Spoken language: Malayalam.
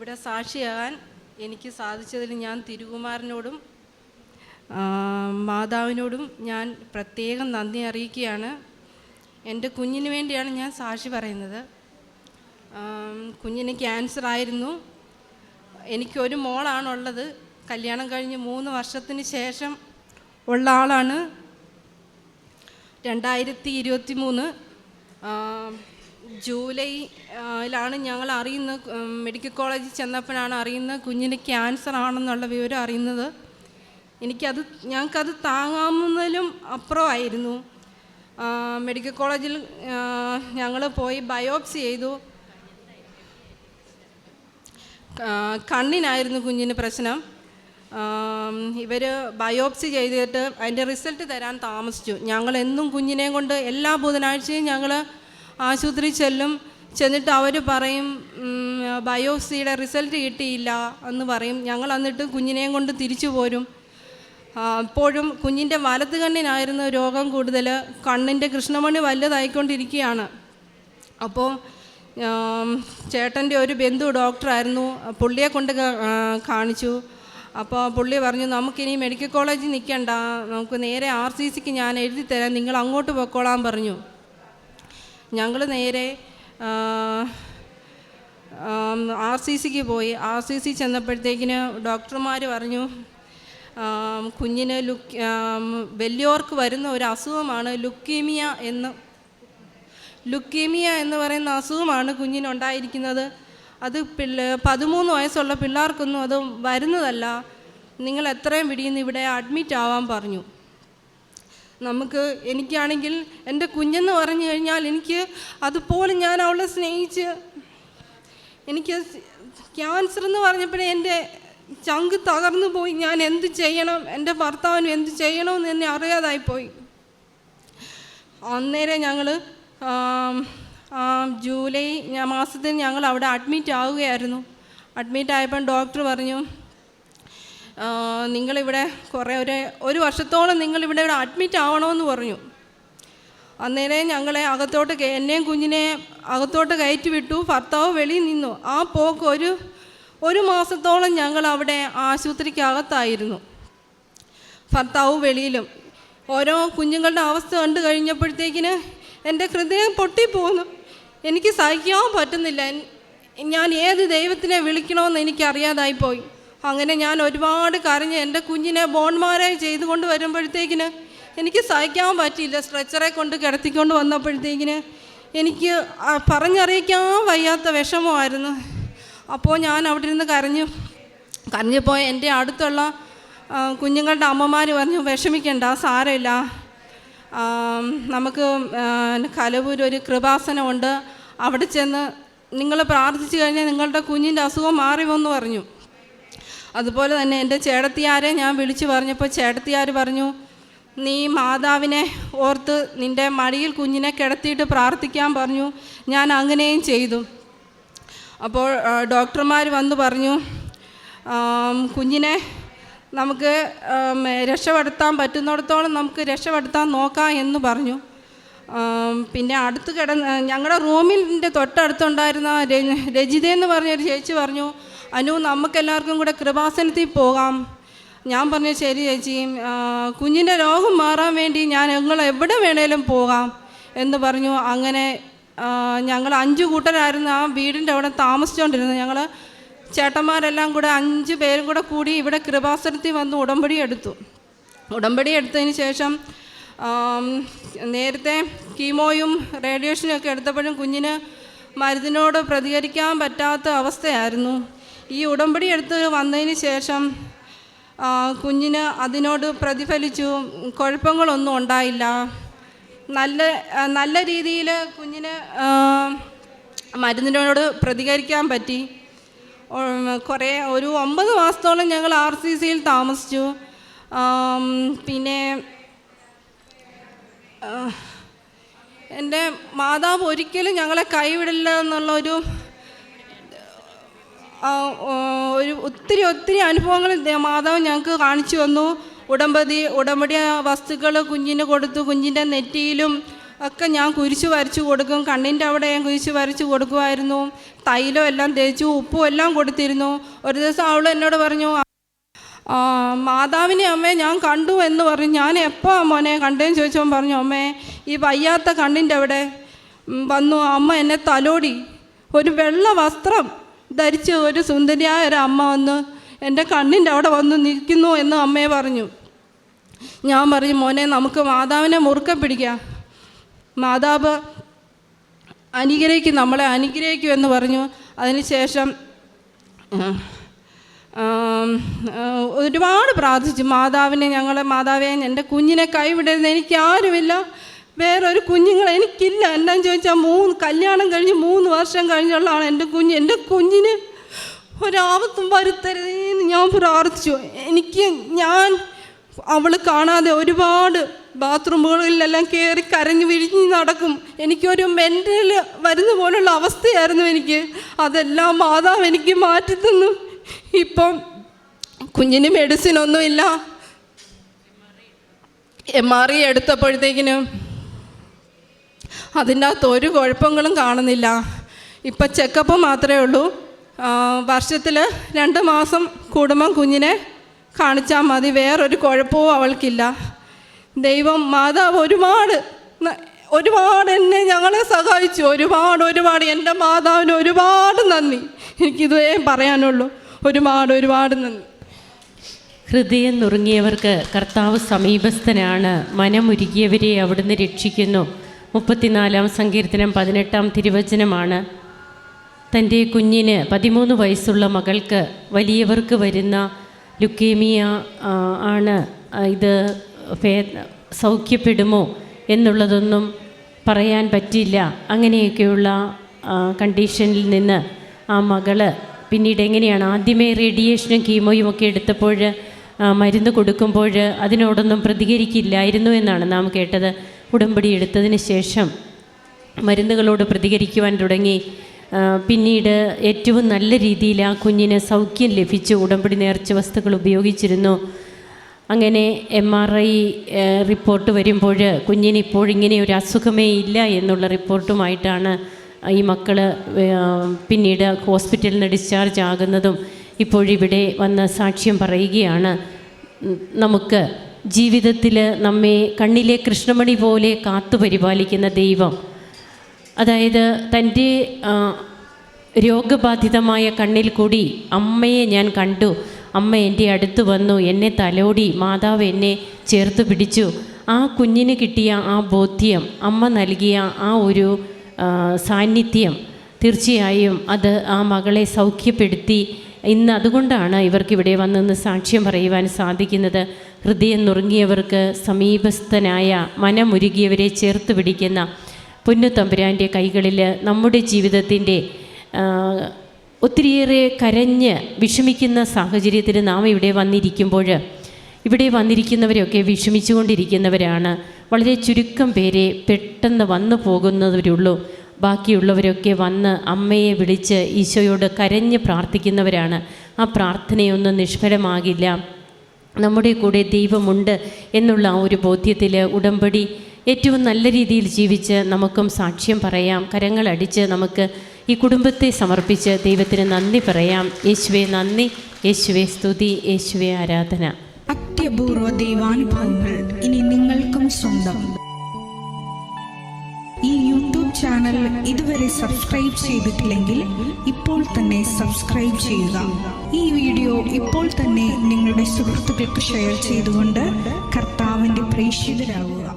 ഇവിടെ സാക്ഷിയാകാൻ എനിക്ക് സാധിച്ചതിൽ ഞാൻ തിരുകുമാരനോടും മാതാവിനോടും ഞാൻ പ്രത്യേകം നന്ദി അറിയിക്കുകയാണ്. എൻ്റെ കുഞ്ഞിന് വേണ്ടിയാണ് ഞാൻ സാക്ഷി പറയുന്നത്. കുഞ്ഞിന് ക്യാൻസർ ആയിരുന്നു. എനിക്കൊരു മോളാണുള്ളത്. കല്യാണം കഴിഞ്ഞ് 3 വർഷത്തിന് ശേഷം ഉള്ള ആളാണ്. 2023 ജൂലൈയിലാണ് ഞങ്ങൾ അറിയുന്നത്. മെഡിക്കൽ കോളേജിൽ ചെന്നപ്പോഴാണ് അറിയുന്നത് കുഞ്ഞിന് ക്യാൻസർ ആണെന്നുള്ള വിവരം അറിയുന്നത്. ഞങ്ങൾക്കത് താങ്ങാവുന്നതിലും അപ്പുറമായിരുന്നു. മെഡിക്കൽ കോളേജിൽ ഞങ്ങൾ പോയി ബയോപ്സി ചെയ്തു. കണ്ണിനായിരുന്നു കുഞ്ഞിന് പ്രശ്നം. ഇവർ ബയോപ്സി ചെയ്തിട്ട് അതിൻ്റെ റിസൾട്ട് തരാൻ താമസിച്ചു. ഞങ്ങളെന്നും കുഞ്ഞിനെ കൊണ്ട് എല്ലാ ബുധനാഴ്ചയും ഞങ്ങൾ ആശുപത്രി ചെന്നിട്ട് അവർ പറയും ബയോപ്സിയുടെ റിസൾട്ട് കിട്ടിയില്ല എന്ന് പറയും. ഞങ്ങൾ എന്നിട്ട് കുഞ്ഞിനെയും കൊണ്ട് തിരിച്ചു പോരും. അപ്പോഴും കുഞ്ഞിൻ്റെ വലത് കണ്ണിനായിരുന്നു രോഗം കൂടുതൽ. കണ്ണിൻ്റെ കൃഷ്ണമണി വലുതായിക്കൊണ്ടിരിക്കുകയാണ്. അപ്പോൾ ചേട്ടൻ്റെ ഒരു ബന്ധു ഡോക്ടറായിരുന്നു. പുള്ളിയെ കൊണ്ട് കാണിച്ചു. അപ്പോൾ പുള്ളി പറഞ്ഞു, നമുക്കിനി മെഡിക്കൽ കോളേജിൽ നിൽക്കണ്ട, നമുക്ക് നേരെ RCCക്ക് ഞാൻ എഴുതി തരാം, നിങ്ങൾ അങ്ങോട്ട് പൊക്കോളാൻ പറഞ്ഞു. ഞങ്ങൾ നേരെ RCCക്ക് പോയി. RCC ചെന്നപ്പോഴത്തേക്കിന് ഡോക്ടർമാർ പറഞ്ഞു കുഞ്ഞിന് വലിയവർക്ക് വരുന്ന ഒരു അസുഖമാണ് ലുക്കീമിയ എന്ന് പറയുന്ന അസുഖമാണ് കുഞ്ഞിനുണ്ടായിരിക്കുന്നത്. അത് 13 വയസ്സുള്ള പിള്ളേർക്കൊന്നും അത് വരുന്നതല്ല. നിങ്ങൾ എത്രയും പിടിയുന്ന ഇവിടെ അഡ്മിറ്റ് ആവാൻ പറഞ്ഞു. എനിക്കാണെങ്കിൽ എൻ്റെ കുഞ്ഞെന്ന് പറഞ്ഞു കഴിഞ്ഞാൽ എനിക്ക് അതുപോലെ ഞാൻ അവളെ സ്നേഹിച്ച്, എനിക്ക് ക്യാൻസർ എന്ന് പറഞ്ഞപ്പോഴേ എൻ്റെ ചങ്ക് തകർന്നു പോയി. ഞാൻ എന്ത് ചെയ്യണം, എൻ്റെ ഭർത്താവിന് എന്ത് ചെയ്യണമെന്ന് എന്നെ അറിയാതായിപ്പോയി. അന്നേരം ഞങ്ങൾ ജൂലൈ മാസത്തിൽ ഞങ്ങൾ അവിടെ അഡ്മിറ്റ് ആവുകയായിരുന്നു. അഡ്മിറ്റ് ആയപ്പം ഡോക്ടർ പറഞ്ഞു, നിങ്ങളിവിടെ ഒരു വർഷത്തോളം നിങ്ങളിവിടെ അഡ്മിറ്റ് ആവണമെന്ന് പറഞ്ഞു. അന്നേരം ഞങ്ങളെ എന്നെയും കുഞ്ഞിനെ അകത്തോട്ട് കയറ്റി വിട്ടു. ഭർത്താവ് വെളിയിൽ നിന്നു. ആ പോക്ക് ഒരു മാസത്തോളം ഞങ്ങൾ അവിടെ ആശുപത്രിക്കകത്തായിരുന്നു. ഭർത്താവ് വെളിയിലും. ഓരോ കുഞ്ഞുങ്ങളുടെ അവസ്ഥ കണ്ടു കഴിഞ്ഞപ്പോഴത്തേക്കിന് എൻ്റെ ഹൃദയം പൊട്ടിപ്പോന്നു. എനിക്ക് സഹിക്കാൻ പറ്റുന്നില്ല. ഞാൻ ഏത് ദൈവത്തിനെ വിളിക്കണമെന്ന് എനിക്കറിയാതായിപ്പോയി. അങ്ങനെ ഞാൻ ഒരുപാട് കരഞ്ഞ് എൻ്റെ കുഞ്ഞിനെ ബോൺമാരെ ചെയ്തുകൊണ്ട് വരുമ്പോഴത്തേക്കിന് എനിക്ക് സഹിക്കാൻ പറ്റിയില്ല. സ്ട്രെച്ചറെ കൊണ്ട് കിടത്തിക്കൊണ്ട് വന്നപ്പോഴത്തേക്കിന് എനിക്ക് പറഞ്ഞറിയിക്കാൻ വയ്യാത്ത വിഷമമായിരുന്നു. അപ്പോൾ ഞാൻ അവിടെ ഇരുന്ന് കരഞ്ഞപ്പോൾ എൻ്റെ അടുത്തുള്ള കുഞ്ഞുങ്ങളുടെ അമ്മമാർ പറഞ്ഞു, വിഷമിക്കണ്ട, സാരമില്ല, നമുക്ക് കലവൂർ ഒരു കൃപാസനമുണ്ട്, അവിടെ ചെന്ന് നിങ്ങൾ പ്രാർത്ഥിച്ചു കഴിഞ്ഞാൽ നിങ്ങളുടെ കുഞ്ഞിൻ്റെ അസുഖം മാറിവെന്ന് പറഞ്ഞു. അതുപോലെ തന്നെ എൻ്റെ ചേട്ടത്തിയാരെ ഞാൻ വിളിച്ചു പറഞ്ഞപ്പോൾ ചേട്ടത്തിയാർ പറഞ്ഞു, നീ മാതാവിനെ ഓർത്ത് നിൻ്റെ മടിയിൽ കുഞ്ഞിനെ കിടത്തിയിട്ട് പ്രാർത്ഥിക്കാൻ പറഞ്ഞു. ഞാൻ അങ്ങനെയും ചെയ്തു. അപ്പോൾ ഡോക്ടർമാർ വന്ന് പറഞ്ഞു, കുഞ്ഞിനെ നമുക്ക് രക്ഷപ്പെടുത്താൻ പറ്റുന്നിടത്തോളം നമുക്ക് രക്ഷപ്പെടുത്താൻ നോക്കാം എന്ന് പറഞ്ഞു. പിന്നെ ഞങ്ങളുടെ റൂമിൻ്റെ തൊട്ടടുത്തുണ്ടായിരുന്ന രജിതയെന്ന് പറഞ്ഞൊരു ചേച്ചി പറഞ്ഞു, അനു നമുക്കെല്ലാവർക്കും കൂടെ കൃപാസനത്തിൽ പോകാം. ഞാൻ പറഞ്ഞു, ശരി ചേച്ചി, കുഞ്ഞിൻ്റെ രോഗം മാറാൻ വേണ്ടി ഞങ്ങൾ എവിടെ വേണേലും പോകാം എന്ന് പറഞ്ഞു. അങ്ങനെ ഞങ്ങൾ 5 കൂട്ടരായിരുന്നു ആ വീടിൻ്റെ അവിടെ താമസിച്ചുകൊണ്ടിരുന്നത്. ഞങ്ങൾ ചേട്ടന്മാരെല്ലാം കൂടെ 5 പേരും കൂടെ കൂടി ഇവിടെ കൃപാസനത്തിൽ വന്ന് ഉടമ്പടി എടുത്തതിന് ശേഷം നേരത്തെ കീമോയും റേഡിയേഷനും ഒക്കെ എടുത്തപ്പോഴും കുഞ്ഞിന് മരുന്നിനോട് പ്രതികരിക്കാൻ പറ്റാത്ത അവസ്ഥയായിരുന്നു. ഈ ഉടമ്പടി എടുത്ത് വന്നതിന് ശേഷം കുഞ്ഞിന് അതിനോട് പ്രതിഫലിച്ചു. കുഴപ്പങ്ങളൊന്നും ഉണ്ടായില്ല. നല്ല രീതിയിൽ കുഞ്ഞിന് മരുന്നിനോട് പ്രതികരിക്കാൻ പറ്റി. ഒരു 9 മാസത്തോളം ഞങ്ങൾ RCCയിൽ താമസിച്ചു. പിന്നെ എൻ്റെ മാതാവ് ഒരിക്കലും ഞങ്ങളെ കൈവിടില്ല എന്നുള്ളൊരു ഒത്തിരി അനുഭവങ്ങൾ മാതാവ് ഞങ്ങൾക്ക് കാണിച്ചു വന്നു. ഉടമ്പടി വസ്തുക്കൾ കുഞ്ഞിന് കൊടുത്തു. കുഞ്ഞിൻ്റെ നെറ്റിയിലും ഒക്കെ ഞാൻ കുരിശ് വരച്ചു കൊടുക്കും. കണ്ണിൻ്റെ അവിടെ ഞാൻ കുരിശ് വരച്ചു കൊടുക്കുമായിരുന്നു. തൈലം എല്ലാം തേച്ചു, ഉപ്പും എല്ലാം കൊടുത്തിരുന്നു. ഒരു ദിവസം അവൾ എന്നോട് പറഞ്ഞു, മാതാവിനെ അമ്മേ ഞാൻ കണ്ടു എന്ന് പറഞ്ഞു. ഞാൻ എപ്പോൾ മോനെ കണ്ടേന്ന് ചോദിച്ചവൻ പറഞ്ഞു, അമ്മേ ഈ വയ്യാത്ത കണ്ണിൻ്റെ അവിടെ വന്നു അമ്മ എന്നെ തലോടി. ഒരു വെള്ള വസ്ത്രം ധരിച്ച് ഒരു സുന്ദരിയായ ഒരു അമ്മ വന്ന് എൻ്റെ കണ്ണിൻ്റെ അവിടെ വന്ന് നിൽക്കുന്നു എന്ന് അമ്മയെ പറഞ്ഞു. ഞാൻ പറഞ്ഞു, മോനെ നമുക്ക് മാതാവിനെ മുറുക്കെ പിടിക്കാം, മാതാവ് അനുഗ്രഹിക്കും, നമ്മളെ അനുഗ്രഹിക്കും എന്ന് പറഞ്ഞു. അതിനുശേഷം ഒരുപാട് പ്രാർത്ഥിച്ചു മാതാവിനെ. മാതാവേ എൻ്റെ കുഞ്ഞിനെ കൈവിടരുത്, എനിക്ക് ആരുമില്ല, വേറൊരു കുഞ്ഞുങ്ങൾ എനിക്കില്ല. എന്നാന്ന് ചോദിച്ചാൽ കല്യാണം കഴിഞ്ഞ് 3 വർഷം കഴിഞ്ഞുള്ളതാണ് എൻ്റെ കുഞ്ഞ്. എൻ്റെ കുഞ്ഞിന് ഒരാപത്തും വരുത്തരുതെന്ന് ഞാൻ പ്രാർത്ഥിച്ചു. ഞാൻ അവൾ കാണാതെ ഒരുപാട് ബാത്റൂമുകളിലെല്ലാം കയറി കരഞ്ഞു വിഴിഞ്ഞ് നടക്കും. എനിക്കൊരു മെൻ്റൽ വരുന്ന പോലുള്ള അവസ്ഥയായിരുന്നു എനിക്ക്. അതെല്ലാം മാതാവ് എനിക്ക് മാറ്റിത്തന്നു. ഇപ്പം കുഞ്ഞിന് മെഡിസിനൊന്നുമില്ല. MRI എടുത്തപ്പോഴത്തേക്കിനും അതിൻ്റെ അകത്ത് ഒരു കുഴപ്പങ്ങളും കാണുന്നില്ല. ഇപ്പം ചെക്കപ്പ് മാത്രമേ ഉള്ളൂ. വർഷത്തിൽ 2 മാസം കൂടുമ്പം കുഞ്ഞിനെ കാണിച്ചാൽ മതി, വേറൊരു കുഴപ്പവും അവൾക്കില്ല. ദൈവം മാതാവ് ഒരുപാട് എന്നെ ഞങ്ങളെ സഹായിച്ചു. ഒരുപാട് എൻ്റെ മാതാവിന് ഒരുപാട് നന്ദി. എനിക്കിതേ പറയാനുള്ളൂ. ഒരുപാട് നന്ദി. ഹൃദയം നുറുങ്ങിയവർക്ക് കർത്താവ് സമീപസ്ഥനാണ്, മനമുരുകിയവരെ അവിടുന്ന് രക്ഷിക്കുന്നു. 34-ാം സങ്കീർത്തനം 18-ാം തിരുവചനമാണ്. തൻ്റെ കുഞ്ഞിന് 13 വയസ്സുള്ള മകൾക്ക് വലിയവർക്ക് വരുന്ന ലുക്കേമിയ ആണ്. ഇത് സൗഖ്യപ്പെടുമോ എന്നുള്ളതൊന്നും പറയാൻ പറ്റില്ല. അങ്ങനെയൊക്കെയുള്ള കണ്ടീഷനിൽ നിന്ന് ആ മകള് പിന്നീട് എങ്ങനെയാണ്, ആദ്യമേ റേഡിയേഷനും കീമോയും ഒക്കെ എടുത്തപ്പോൾ മരുന്ന് കൊടുക്കുമ്പോൾ അതിനോടൊന്നും പ്രതികരിക്കില്ലായിരുന്നു എന്നാണ് നാം കേട്ടത്. ഉടമ്പടി എടുത്തതിന് ശേഷം മരുന്നുകളോട് പ്രതികരിക്കുവാൻ തുടങ്ങി. പിന്നീട് ഏറ്റവും നല്ല രീതിയിൽ ആ കുഞ്ഞിന് സൗഖ്യം ലഭിച്ചു. ഉടമ്പടി നേർച്ച വസ്തുക്കൾ ഉപയോഗിച്ചിരുന്നു. അങ്ങനെ MRI റിപ്പോർട്ട് വരുമ്പോൾ കുഞ്ഞിന് ഇപ്പോഴിങ്ങനെ ഒരു അസുഖമേ ഇല്ല എന്നുള്ള റിപ്പോർട്ടുമായിട്ടാണ് ഈ മക്കൾ പിന്നീട് ഹോസ്പിറ്റലിൽ നിന്ന് ഡിസ്ചാർജ് ആകുന്നതും ഇപ്പോഴിവിടെ വന്ന് സാക്ഷ്യം പറയുകയാണ്. നമുക്ക് ജീവിതത്തിൽ നമ്മെ കണ്ണിലെ കൃഷ്ണമണി പോലെ കാത്തു പരിപാലിക്കുന്ന ദൈവം, അതായത് തൻ്റെ രോഗബാധിതമായ കണ്ണിൽ കൂടി അമ്മയെ ഞാൻ കണ്ടു, അമ്മ എൻ്റെ അടുത്ത് വന്നു, എന്നെ തലോടി, മാതാവ് എന്നെ ചേർത്ത് പിടിച്ചു. ആ കുഞ്ഞിന് കിട്ടിയ ആ ബോധ്യം, അമ്മ നൽകിയ ആ ഒരു സാന്നിധ്യം തീർച്ചയായും അത് ആ മകളെ സൗഖ്യപ്പെടുത്തി. ഇന്ന് അതുകൊണ്ടാണ് ഇവർക്കിവിടെ വന്നെന്ന് സാക്ഷ്യം പറയുവാൻ സാധിക്കുന്നത്. ഹൃദയം നുറുങ്ങിയവർക്ക് സമീപസ്ഥനായ, മനമുരുകിയവരെ ചേർത്ത് പിടിക്കുന്ന പൊന്നു തമ്പുരാൻ്റെ കൈകളിൽ നമ്മുടെ ജീവിതത്തിൻ്റെ ഒത്തിരിയേറെ കരഞ്ഞ് വിഷമിക്കുന്ന സാഹചര്യത്തിൽ നാം ഇവിടെ വന്നിരിക്കുമ്പോൾ, ഇവിടെ വന്നിരിക്കുന്നവരൊക്കെ വിഷമിച്ചുകൊണ്ടിരിക്കുന്നവരാണ്. വളരെ ചുരുക്കം പേരെ പെട്ടെന്ന് വന്നു പോകുന്നവരുള്ളൂ. ബാക്കിയുള്ളവരൊക്കെ വന്ന് അമ്മയെ വിളിച്ച് ഈശോയോട് കരഞ്ഞ് പ്രാർത്ഥിക്കുന്നവരാണ്. ആ പ്രാർത്ഥനയൊന്നും നിഷ്ഫലമാകില്ല. നമ്മുടെ കൂടെ ദൈവമുണ്ട് എന്നുള്ള ആ ഒരു ബോധ്യത്തിൽ ഉടമ്പടി ഏറ്റവും നല്ല രീതിയിൽ ജീവിച്ച് നമുക്കും സാക്ഷ്യം പറയാം. കരങ്ങളടിച്ച് നമുക്ക് ഈ കുടുംബത്തെ സമർപ്പിച്ച് ദൈവത്തിന് നന്ദി പറയാം. യേശുവേ നന്ദി, യേശുവേ സ്തുതി, യേശുവേ ആരാധന. അത്യപൂർവ ദൈവാനുഭവങ്ങൾ ഇനി നിങ്ങൾക്കും സ്വന്തം. ഈ യൂട്യൂബ് ചാനൽ ഇതുവരെ സബ്സ്ക്രൈബ് ചെയ്തിട്ടില്ലെങ്കിൽ ഇപ്പോൾ തന്നെ സബ്സ്ക്രൈബ് ചെയ്യുക. ഈ വീഡിയോ ഇപ്പോൾ തന്നെ നിങ്ങളുടെ സുഹൃത്തുക്കൾക്ക് ഷെയർ ചെയ്തുകൊണ്ട് കർത്താവിൻ്റെ പ്രേക്ഷിതരാകുക.